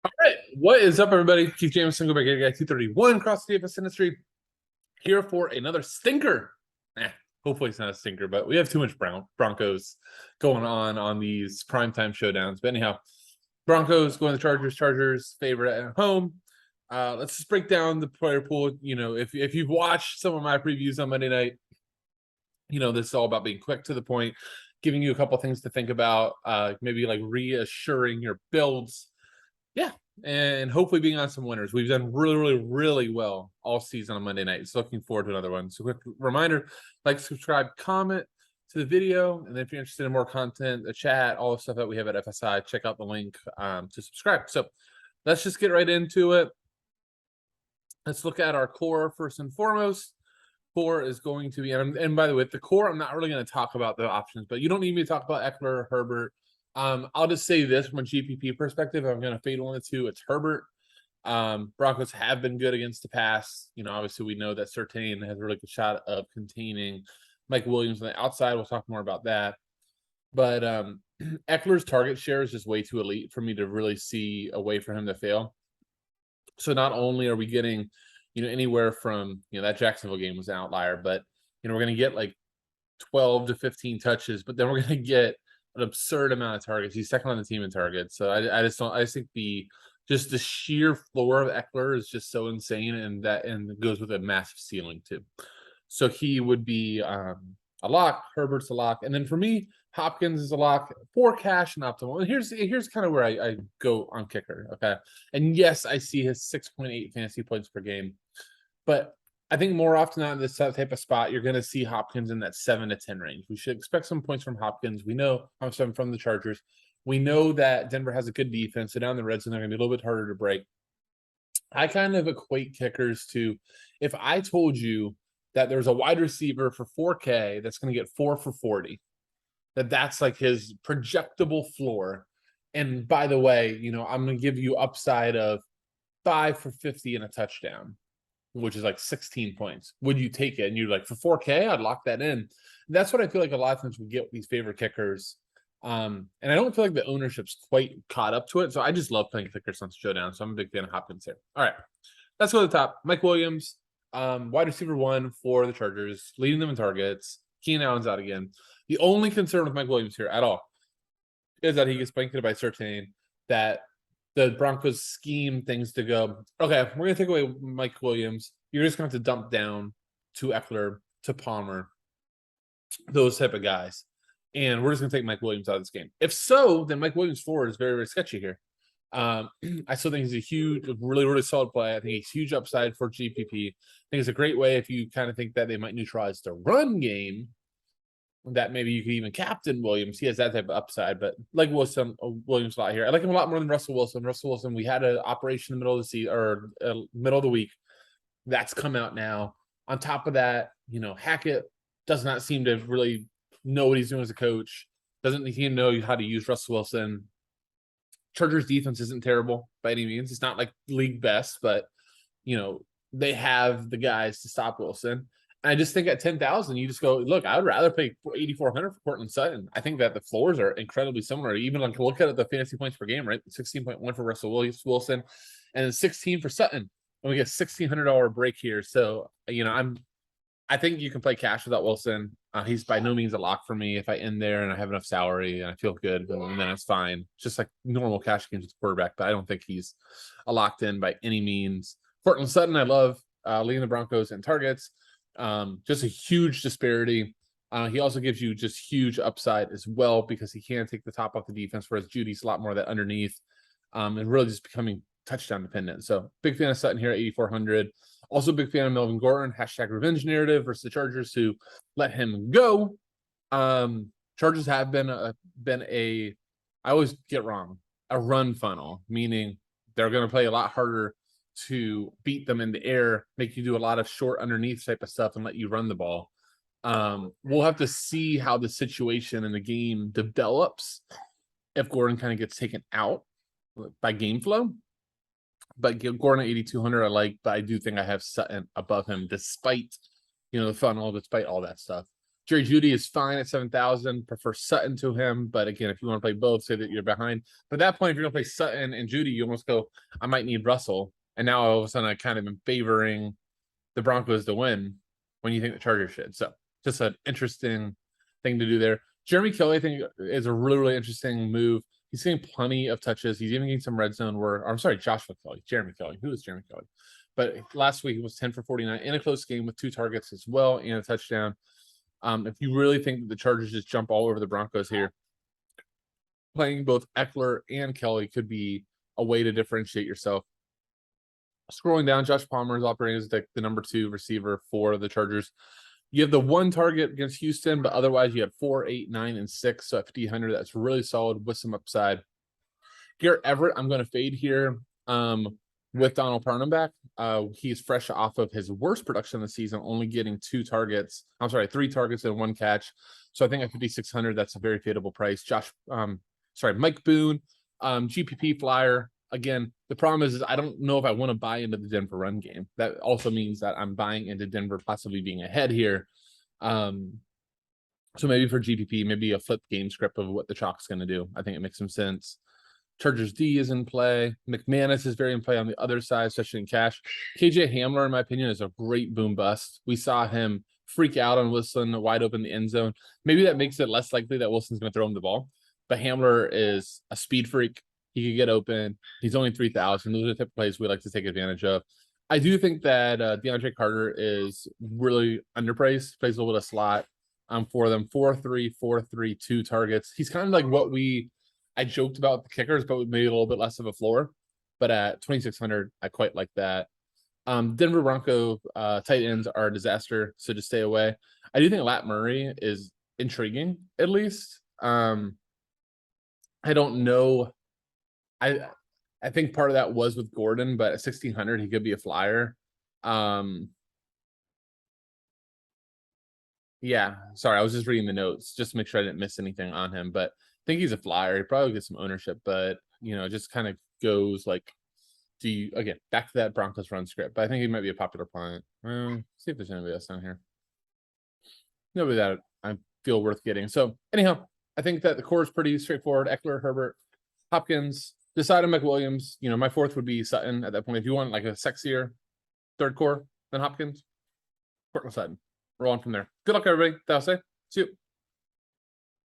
All right, what is up, everybody? Keith Jameson, go back guy 231 across the DFS industry, here for another stinker. Hopefully it's not a stinker, but we have too much Broncos going on these primetime showdowns. But anyhow, Broncos going to the Chargers. Chargers favorite at home. Let's just break down the player pool. You know, if you've watched some of my previews on Monday night, you know this is all about being quick to the point, giving you a couple things to think about, maybe like reassuring your builds. Yeah, and hopefully being on some winners. We've done really well all season on Monday night. So looking forward to another one. So quick reminder, like, subscribe, comment to the video. And then if you're interested in more content, the chat, all the stuff that we have at FSI, check out the link to subscribe. So let's just get right into it. Let's look at our core first and foremost. Core is going to be, and by the way, the core, I'm not really going to talk about the options, but you don't need me to talk about Eckler, Herbert. I'll just say this from a GPP perspective. I'm going to fade one of the two. It's Herbert. Broncos have been good against the pass. You know, obviously we know that Surtain has a really good shot of containing Mike Williams on the outside. We'll talk more about that. But Eckler's target share is just way too elite for me to really see a way for him to fail. So not only are we getting, you know, anywhere from, you know, that Jacksonville game was an outlier, but, you know, we're going to get like 12 to 15 touches, but then we're going to get an absurd amount of targets. He's second on the team in targets. So I just think the sheer floor of Eckler is just so insane, and it goes with a massive ceiling too. So he would be a lock. Herbert's a lock. And then for me, Hopkins is a lock for cash and optimal. And here's kind of where I go on kicker. Okay. And yes, I see his 6.8 fantasy points per game, but I think more often than not in this type of spot, you're going to see Hopkins in that 7 to 10 range. We should expect some points from Hopkins. We know from the Chargers. We know that Denver has a good defense. So down the red zone, they're going to be a little bit harder to break. I kind of equate kickers to, if I told you that there's a wide receiver for 4K that's going to get 4 for 40, that's like his projectable floor. And by the way, you know, I'm going to give you upside of 5 for 50 and a touchdown, which is like 16 points. Would you take it? And you're like, for 4K, I'd lock that in. And that's what I feel like a lot of times we get with these favorite kickers. And I don't feel like the ownership's quite caught up to it. So I just love playing kickers on Showdown. So I'm a big fan of Hopkins here. All right, let's go to the top. Mike Williams, wide receiver 1 for the Chargers, leading them in targets. Keenan Allen's out again. The only concern with Mike Williams here at all is that he gets blanketed by Surtain, that the Broncos scheme things to go, okay, we're going to take away Mike Williams. You're just going to have to dump down to Eckler, to Palmer, those type of guys. And we're just going to take Mike Williams out of this game. If so, then Mike Williams forward is very sketchy here. I still think he's a really solid play. I think he's huge upside for GPP. I think it's a great way if you kind of think that they might neutralize the run game, that maybe you could even captain Williams. He has that type of upside, but like Williams a lot here. I like him a lot more than Russell Wilson. Russell Wilson, we had an operation in the middle of the season, or middle of the week. That's come out now. On top of that, you know, Hackett does not seem to really know what he's doing as a coach. Doesn't he know how to use Russell Wilson? Chargers defense isn't terrible by any means. It's not like league best, but, you know, they have the guys to stop Wilson. I just think at 10,000, you just go, look, I would rather pay 8,400 for Courtland Sutton. I think that the floors are incredibly similar. Even like look at the fantasy points per game, right? 16.1 for Russell Wilson, and then 16 for Sutton. And we get $1,600 break here. So, you know, I think you can play cash without Wilson. He's by no means a lock for me. If I end there and I have enough salary and I feel good, then it's fine. Just like normal cash games with quarterback, but I don't think he's a locked in by any means. Courtland Sutton, I love leading the Broncos in targets. Just a huge disparity. He also gives you just huge upside as well, because he can take the top off the defense, whereas Judy's a lot more of that underneath, and really just becoming touchdown dependent. So big fan of Sutton here at 8,400. Also big fan of Melvin Gordon, #revenge narrative versus the Chargers, who let him go. Chargers have been I always get wrong, a run funnel, meaning they're going to play a lot harder to beat them in the air, make you do a lot of short underneath type of stuff and let you run the ball. We'll have to see how the situation in the game develops if Gordon kind of gets taken out by game flow. But Gordon at 8,200 I like, but I do think I have Sutton above him despite, you know, the funnel, despite all that stuff. Jerry Jeudy is fine at 7,000. Prefer Sutton to him, but again, if you want to play both, say that you're behind. But at that point, if you're going to play Sutton and Jeudy, you almost go, I might need Russell. And now all of a sudden, I kind of am favoring the Broncos to win when you think the Chargers should. So just an interesting thing to do there. Jeremy Kelly, I think, is a really, really interesting move. He's getting plenty of touches. He's even getting some red zone work. I'm sorry, Joshua Kelly, Jeremy Kelly. Who is Jeremy Kelly? But last week he was 10 for 49 in a close game with 2 targets as well and a touchdown. If you really think that the Chargers just jump all over the Broncos here, playing both Eckler and Kelly could be a way to differentiate yourself. Scrolling down, Josh Palmer is operating as the number 2 receiver for the Chargers. You have the 1 target against Houston, but otherwise you have 4, 8, 9, and 6. So at 5,100, that's really solid with some upside. Garrett Everett, I'm going to fade here with Donald Parham back. He's fresh off of his worst production of the season, only getting 3 targets and 1 catch. So I think at 5,600, that's a very favorable price. Mike Boone, GPP flyer. Again, the problem is I don't know if I want to buy into the Denver run game. That also means that I'm buying into Denver possibly being ahead here. So maybe for GPP, maybe a flip game script of what the chalk's going to do. I think it makes some sense. Chargers D is in play. McManus is very in play on the other side, especially in cash. KJ Hamler, in my opinion, is a great boom bust. We saw him freak out on Wilson wide open in the end zone. Maybe that makes it less likely that Wilson's going to throw him the ball. But Hamler is a speed freak. He could get open. He's only 3,000. Those are the type of plays we like to take advantage of. I do think that DeAndre Carter is really underpriced. Plays a little bit of slot for them. 4-3, 4-3, 2 targets. He's kind of like what I joked about the kickers, but maybe a little bit less of a floor. But at 2,600, I quite like that. Denver Bronco tight ends are a disaster, so just stay away. I do think Lat Murray is intriguing, at least. I don't know. I think part of that was with Gordon, but at 1,600, he could be a flyer. Yeah, sorry, I was just reading the notes just to make sure I didn't miss anything on him, but I think he's a flyer. He probably gets some ownership, but just kind of goes like, again, back to that Broncos run script, but I think he might be a popular client. See if there's anybody else down here. Nobody that I feel worth getting. So anyhow, I think that the core is pretty straightforward. Eckler, Herbert, Hopkins, decide on McWilliams. My 4th would be Sutton at that point. If you want like a sexier 3rd core than Hopkins, Cortland Sutton. Roll on from there. Good luck, everybody. That'll say. See you.